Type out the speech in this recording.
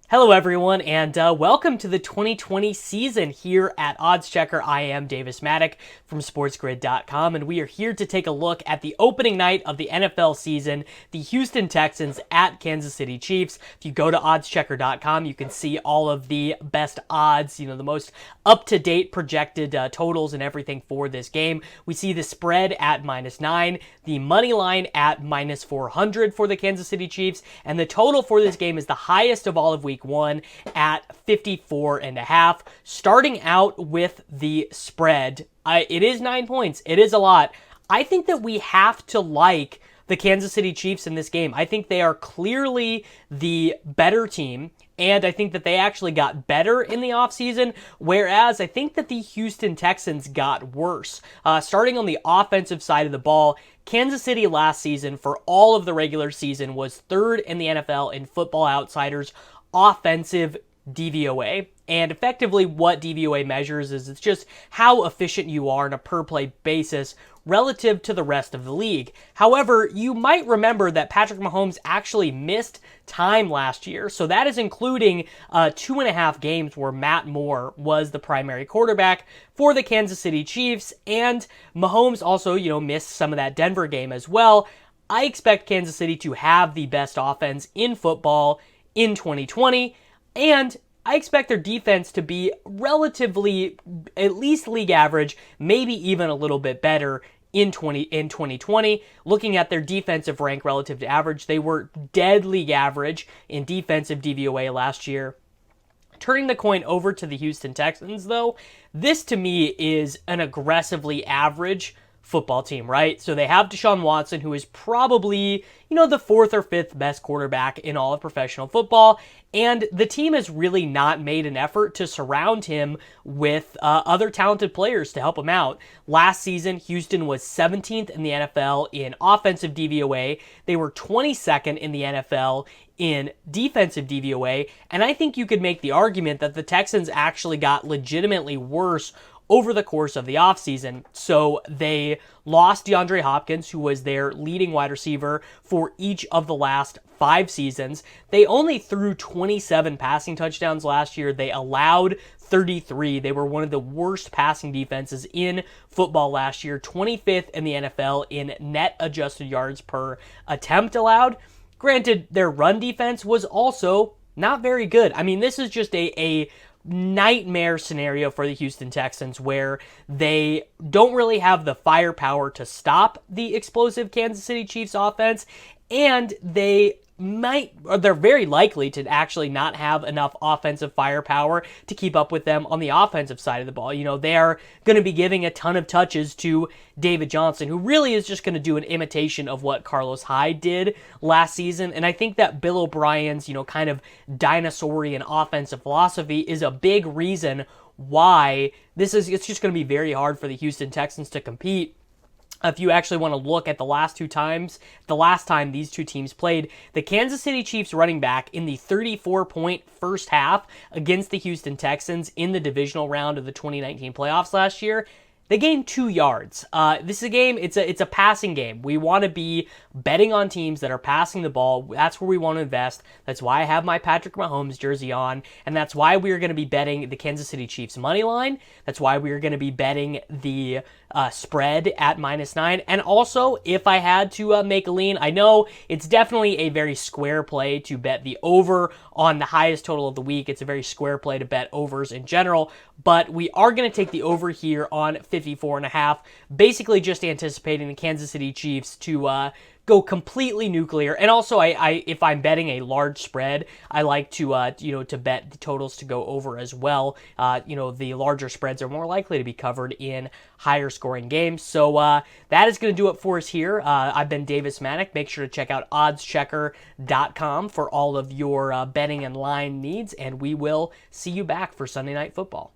Hello everyone, and welcome to the 2020 season here at Odds Checker. I am Davis Mattek from SportsGrid.com, and we are here to take a look at the opening night of the NFL season, the Houston Texans at Kansas City Chiefs. If you go to OddsChecker.com, you can see all of the best odds, the most up-to-date projected totals and everything for this game. We see the spread at -9, the money line at -400 for the Kansas City Chiefs, and the total for this game is the highest of all of Week 1 at 54.5. Starting out with the spread, it is 9 points. It is a lot. I think that we have to like the Kansas City Chiefs in this game. I think they are clearly the better team, and I think that they actually got better in the offseason, whereas I think that the Houston Texans got worse. Starting on the offensive side of the ball, Kansas City last season, for all of the regular season, was third in the NFL in Football Outsiders offensive DVOA. And effectively what DVOA measures is it's just how efficient you are on a per play basis relative to the rest of the league. However, you might remember that Patrick Mahomes actually missed time last year. So that is including 2.5 games where Matt Moore was the primary quarterback for the Kansas City Chiefs. And Mahomes also, missed some of that Denver game as well. I expect Kansas City to have the best offense in football in 2020, and I expect their defense to be relatively at least league average, maybe even a little bit better in 2020. Looking at their defensive rank relative to average, they were dead league average in defensive DVOA last year. Turning the coin over to the Houston Texans, though, this to me is an aggressively average football team, right? So they have Deshaun Watson, who is probably, the 4th or 5th best quarterback in all of professional football, and the team has really not made an effort to surround him with other talented players to help him out. Last season, Houston was 17th in the NFL in offensive DVOA. They were 22nd in the NFL in defensive DVOA, and I think you could make the argument that the Texans actually got legitimately worse over the course of the offseason. So they lost DeAndre Hopkins, who was their leading wide receiver for each of the last 5 seasons. They only threw 27 passing touchdowns last year. They allowed 33. They were one of the worst passing defenses in football last year, 25th in the NFL in net adjusted yards per attempt allowed. Granted, their run defense was also not very good. I mean, this is just a nightmare scenario for the Houston Texans where they don't really have the firepower to stop the explosive Kansas City Chiefs offense, and they're very likely to actually not have enough offensive firepower to keep up with them on the offensive side of the ball. They are going to be giving a ton of touches to David Johnson, who really is just going to do an imitation of what Carlos Hyde did last season. And I think that Bill O'Brien's, kind of dinosaurian offensive philosophy is a big reason why it's just going to be very hard for the Houston Texans to compete. If you actually want to look at the last time these two teams played, the Kansas City Chiefs running back in the 34-point first half against the Houston Texans in the divisional round of the 2019 playoffs last year, they gained 2 yards. This is a game, it's a passing game. We want to be betting on teams that are passing the ball. That's where we want to invest. That's why I have my Patrick Mahomes jersey on, and that's why we are going to be betting the Kansas City Chiefs money line. That's why we are going to be betting the spread at -9. And also, if I had to make a lean, I know it's definitely a very square play to bet the over on the highest total of the week. It's a very square play to bet overs in general, but we are going to take the over here on 54.5, basically just anticipating the Kansas City Chiefs to go completely nuclear. And also, I if I'm betting a large spread, I like to to bet the totals to go over as well. The larger spreads are more likely to be covered in higher scoring games. So that is going to do it for us here. I've been Davis Mattek. Make sure to check out oddschecker.com for all of your betting and line needs, and we will see you back for Sunday Night Football.